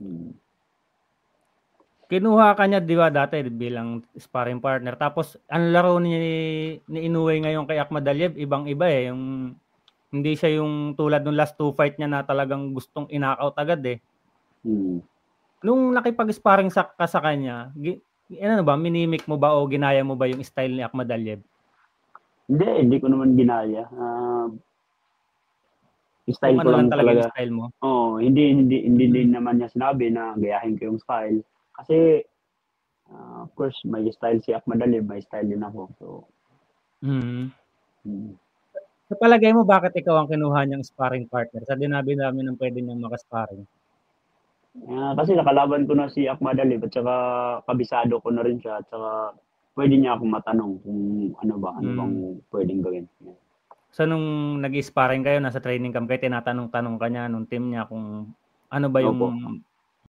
Mm. Kinuha ka niya 'di ba dati bilang sparring partner tapos ang laro ni Inoue ngayon kay Akhmadaliev ibang-iba, eh, yung hindi siya yung tulad nung last 2 fight niya na talagang gustong i-knockout agad, eh. Mm. Nung nakipag-sparring ka sa kanya, ano ba, minimic mo ba o ginaya mo ba yung style ni Akhmadaliev? Hindi ko naman ginaya. Kung Style ko ano lang lang talaga yung talaga. style mo? Oo, hindi Mm. din naman niya sinabi na gayahin ko yung style. Kasi, of course may style si Akhmadaliev, may style din ako. So, Mm. mm. Sa palagay mo bakit ikaw ang kinuha niyang sparring partner sa dami ng puwede niyang maka-sparring? Kasi nakalaban ko na si Akhmadaliev at saka kabisado ko na rin siya at saka puwede niya akong matanong kung ano bang Hmm. puwedeng gawin. So nung nag-i-sparring kayo nasa training camp kayo tinatanong-tanong ka niya nung team niya kung ano ba yung Opo.